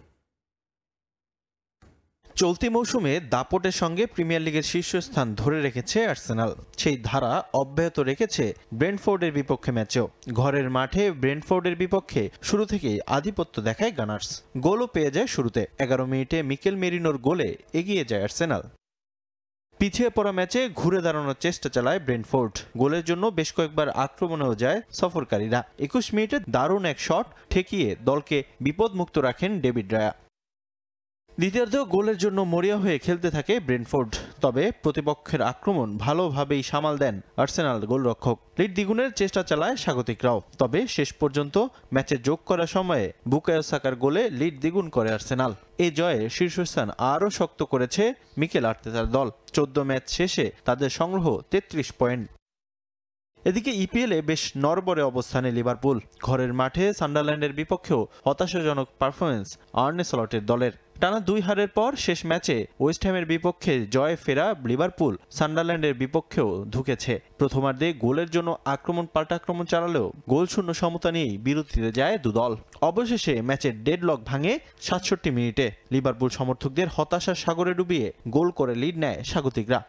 চলতি মৌসুমে দাপটের সঙ্গে প্রিমিয়ার লিগের শীর্ষস্থান ধরে রেখেছে আর্সেনাল। সেই ধারা অব্যাহত রেখেছে ব্রেন্টফোর্ডের বিপক্ষে ম্যাচেও। ঘরের মাঠে ব্রেন্টফোর্ডের বিপক্ষে শুরু থেকেই আধিপত্য দেখায় গানার্স। গোলও পেয়ে যায় শুরুতে। 11 মিনিটে মিকেল মেরিনোর গোলে এগিয়ে যায় আর্সেনাল। পিছিয়ে পড়া ম্যাচে ঘুরে দাঁড়ানোর চেষ্টা চালায় ব্রেন্টফোর্ড। গোলের জন্য বেশ কয়েকবার আক্রমণেও যায় সফরকারীরা। 21 মিনিটে দারুণ এক শট ঠেকিয়ে দলকে বিপদমুক্ত রাখেন ডেভিড রায়া। দ্বিতীয়ার্ধেও গোলের জন্য মরিয়া হয়ে খেলতে থাকে ব্রেন্টফোর্ড। তবে প্রতিপক্ষের আক্রমণ ভালোভাবেই সামাল দেন আর্সেনাল গোলরক্ষক। লিড দ্বিগুণের চেষ্টা চালায় স্বাগতিকরাও। তবে শেষ পর্যন্ত ম্যাচে যোগ করার সময়ে বুকায়ো সাকার গোলে লিড দ্বিগুণ করে আর্সেনাল। এই জয়ে শীর্ষস্থান আরও শক্ত করেছে মিকেল আর্তেতার দল। 14 ম্যাচ শেষে তাদের সংগ্রহ 33 পয়েন্ট। এদিকে ইপিএলে বেশ নড়বড়ে অবস্থানে লিভারপুল। ঘরের মাঠে সান্ডারল্যান্ডের বিপক্ষেও হতাশাজনক পারফরমেন্স আর্নে স্লটের দলের। টানা 2 হারের পর শেষ ম্যাচে ওয়েস্ট হ্যামের বিপক্ষে জয়ে ফেরা লিভারপুল সান্ডারল্যান্ডের বিপক্ষেও ধুকেছে। প্রথমার্ধে গোলের জন্য আক্রমণ পাল্টাক্রমণ চালালেও গোলশূন্য সমতা নিয়েই বিরতিতে যায় দুদল। অবশেষে ম্যাচের ডেডলক ভাঙে 67 মিনিটে। লিভারপুল সমর্থকদের হতাশার সাগরে ডুবিয়ে গোল করে লিড নেয় স্বাগতিকরা।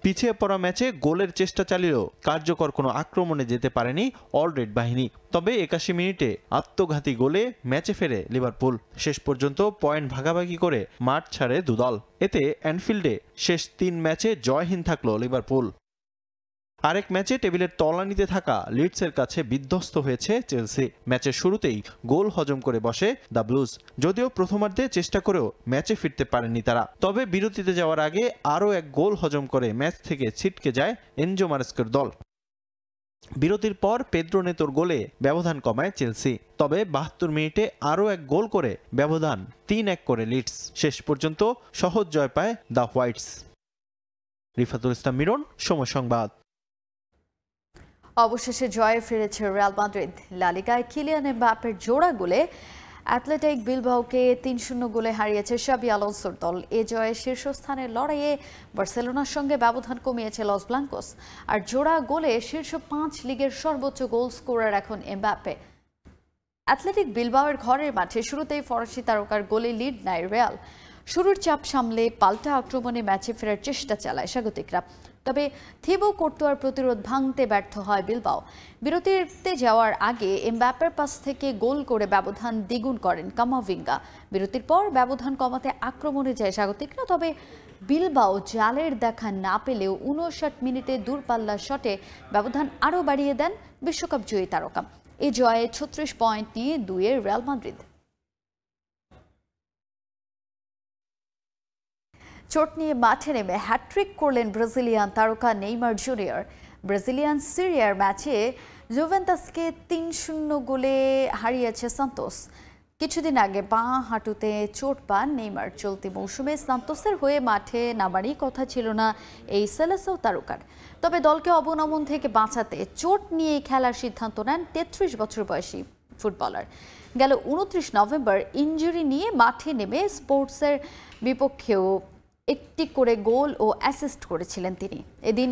পিছিয়ে পড়া ম্যাচে গোলের চেষ্টা চালিয়েও কার্যকর কোনো আক্রমণে যেতে পারেনি অল রেড বাহিনী। তবে 81 মিনিটে আত্মঘাতী গোলে ম্যাচে ফেরে লিভারপুল। শেষ পর্যন্ত পয়েন্ট ভাগাভাগি করে মাঠ ছাড়ে দুদল। এতে অ্যানফিল্ডে শেষ 3 ম্যাচে জয়হীন থাকল লিভারপুল। আরেক ম্যাচে টেবিলের তলানিতে থাকা লিডসের কাছে বিধ্বস্ত হয়েছে চেলসি। ম্যাচের শুরুতেই গোল হজম করে বসে দ্য ব্লুজ। যদিও প্রথমার্ধে চেষ্টা করেও ম্যাচে ফিরতে পারেননি তারা। তবে বিরতিতে যাওয়ার আগে আরও এক গোল হজম করে ম্যাচ থেকে ছিটকে যায় এনজো মারেস্কার দল। বিরতির পর পেদ্রো নেতোর গোলে ব্যবধান কমায় চেলসি। তবে 72 মিনিটে আরও এক গোল করে ব্যবধান 3-1 করে লিডস। শেষ পর্যন্ত সহজ জয় পায় দ্য হোয়াইটস। রিফাতুল ইসলাম মিরন, সময় সংবাদ। অবশেষে জয়ে ফিরেছে রিয়াল মাদ্রিদ। লা লিগায় কিলিয়ান এমবাপ্পের জোড়া গোলে অ্যাথলেটিক বিলবাওকে 3-0 গোলে হারিয়েছে শাবি আলোনসোর দল। এ জয়ে শীর্ষস্থানের লড়াইয়ে বার্সেলোনার সঙ্গে ব্যবধান কমিয়েছে লস ব্লাঙ্কোস। আর জোড়া গোলে শীর্ষ 5 লিগের সর্বোচ্চ গোল স্কোরার এখন এমবাপ্পে। অ্যাথলেটিক বিলবাওয়ের ঘরের মাঠে শুরুতেই ফরাসি তারকার গোলে লিড নেয় রিয়াল। শুরুর চাপ সামলে পাল্টা আক্রমণে ম্যাচে ফেরার চেষ্টা চালায় স্বাগতিকরা। তবে থিবো কোর্তোয়ার প্রতিরোধ ভাঙতে ব্যর্থ হয় বিলবাও। বিরতিতে যাওয়ার আগে এমবাপ্পের পাস থেকে গোল করে ব্যবধান দ্বিগুণ করেন কামাভিঙ্গা। বিরতির পর ব্যবধান কমাতে আক্রমণে যায় স্বাগতিকরা, তবে বিলবাও জালের দেখা না পেলেও 59 মিনিটে দূরপাল্লার শটে ব্যবধান আরও বাড়িয়ে দেন বিশ্বকাপ জয়ী তারকা। এই জয়ে 36 পয়েন্ট নিয়ে 2-এ রিয়াল মাদ্রিদ। চোট নিয়ে মাঠে নেমে হ্যাট্রিক করলেন ব্রাজিলিয়ান তারকা নেইমার জুনিয়র। ব্রাজিলিয়ান সিরিয়ার ম্যাচে জুভেন্টাসকে 3-0 গোলে হারিয়েছে সান্তোস। কিছুদিন আগে বাঁ হাঁটুতে চোট পান নেইমার। চলতি মৌসুমে সান্তোসের হয়ে মাঠে নামারই কথা ছিল না এই সেলেসাও তারকার। তবে দলকে অবনমন থেকে বাঁচাতে চোট নিয়ে খেলার সিদ্ধান্ত নেন 33 বছর বয়সী ফুটবলার। গেল 29 নভেম্বর ইনজুরি নিয়ে মাঠে নেমে স্পোর্টসের বিপক্ষেও একটি করে গোল ও অ্যাসিস্ট করেছিলেন তিনি। এদিন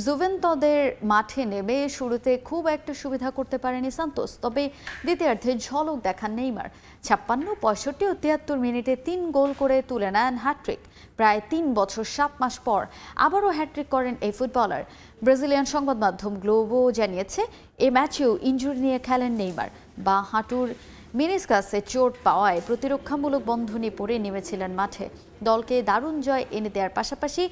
জুভেন্তাসের মাঠে নেমে শুরুতে খুব একটা সুবিধা করতে পারেনি সান্তোস, তবে দ্বিতীয়ার্ধে ঝলক দেখান নেইমার। 56, 65 ও 73 মিনিটে 3 গোল করে তুলে নেন হ্যাট্রিক। প্রায় 3 বছর 7 মাস পর আবারও হ্যাট্রিক করেন এই ফুটবলার। ব্রাজিলিয়ান সংবাদ মাধ্যম গ্লোবো জানিয়েছে, এই ম্যাচেও ইনজুরি নিয়ে খেলেন নেইমার। বাঁ হাঁটুর মিনিসকাসে চোট পাওয়ায় প্রতিরক্ষামূলক বন্ধনী পরে নেমেছিলেন মাঠে। দলকে দারুণ জয় এনে দেওয়ার পাশাপাশি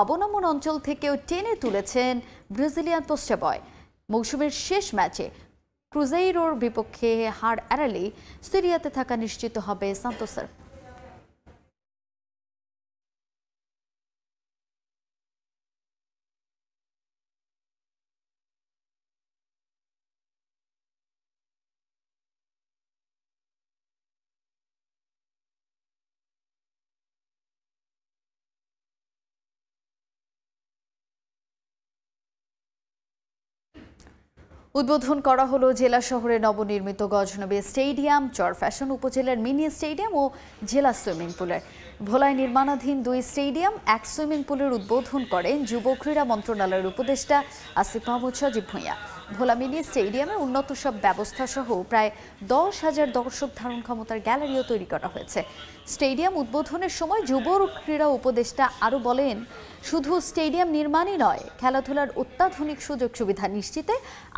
অবনমন অঞ্চল থেকেও টেনে তুলেছেন ব্রাজিলিয়ান পোস্টার বয়। মৌসুমের শেষ ম্যাচে ক্রুজেইরোর বিপক্ষে হার এড়ালেই সিরিয়াতে থাকা নিশ্চিত হবে সান্তোসের। উদ্বোধন করা হলো জেলা শহরে নবনির্মিত গজনবী স্টেডিয়াম, চরফ্যাশন উপজেলার মিনি স্টেডিয়াম ও জেলা সুইমিং পুলের। ভোলায় নির্মাণাধীন 2 স্টেডিয়াম, 1 সুইমিং পুলের উদ্বোধন করেন যুব ক্রীড়া মন্ত্রণালয়ের উপদেষ্টা আসিফ মাহমুদ সজীব ভূঁইয়া। ভোলা মিনি স্টেডিয়ামে উন্নত সব ব্যবস্থা সহ প্রায় 10,000 দর্শক ধারণ ক্ষমতার গ্যালারিও তৈরি করা হয়েছে। স্টেডিয়াম উদ্বোধনের সময় যুব ক্রীড়া উপদেষ্টা আরও বলেন, শুধু স্টেডিয়াম নির্মাণই নয়, খেলাধুলার অত্যাধুনিক সুযোগ সুবিধা নিশ্চিতে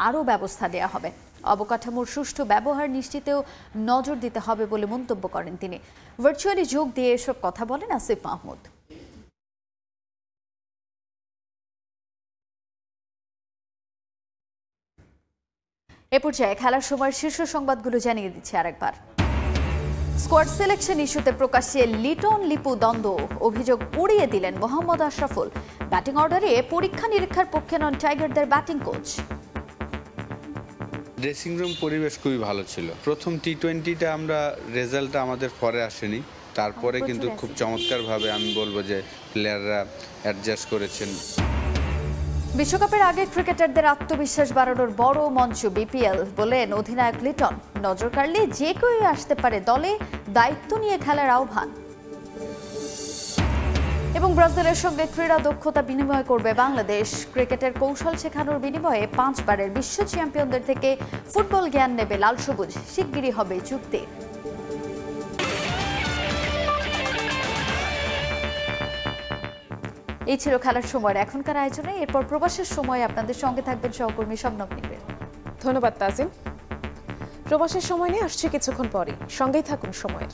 আরও ব্যবস্থা দেওয়া হবে। অবকাঠামোর সুষ্ঠু ব্যবহার নিশ্চিতেও নজর দিতে হবে বলে মন্তব্য করেন তিনি। ভার্চুয়ালি যোগ দিয়ে এসব কথা বলেন আসিফ মাহমুদ। এ পর্যায়ে খেলার সময় শীর্ষ সংবাদগুলো জানিয়ে দিচ্ছে আরেকবার। স্কোয়াড সিলেকশন ইস্যুতে প্রকাশ্যে লিটন লিপু দ্বন্দ্ব, অভিযোগ উড়িয়ে দিলেন মোহাম্মদ আশরাফুল। ব্যাটিং অর্ডারে পরীক্ষা নিরীক্ষার পক্ষে নন টাইগারদের ব্যাটিং কোচ। ড্রেসিং রুম পরিবেশ খুবই ভালো ছিল। প্রথম টি20টা আমরা রেজাল্টটা আমাদের পরে আসেনি, তারপরে কিন্তু খুব চমৎকারভাবে আমি বলবো যে প্লেয়াররা অ্যাডজাস্ট করেছেন। বিশ্বকাপের আগে ক্রিকেটারদের আত্মবিশ্বাস বাড়ানোর বড় মঞ্চ বিপিএল বলেন অধিনায়ক লিটন। নজর কাড়লে যে কেউই আসতে পারে দলে, দায়িত্ব নিয়ে খেলার আহ্বান। এবং ব্রাজিলের সঙ্গে ক্রীড়া দক্ষতা বিনিময় করবে বাংলাদেশ। ক্রিকেটের কৌশল শেখানোর বিনিময়ে 5 বারের বিশ্ব চ্যাম্পিয়নদের থেকে ফুটবল জ্ঞান নেবে লাল সবুজ। শিগগিরই হবে চুক্তি। এই ছিল খেলার সময়ের এখনকার আয়োজনে। এরপর প্রবাসের সময় আপনাদের সঙ্গে থাকবেন সহকর্মী শবনম নিবেল। ধন্যবাদ তাজিম। প্রবাসের সময় নিয়ে আসছে কিছুক্ষণ পরে, সঙ্গেই থাকুন সময়ের।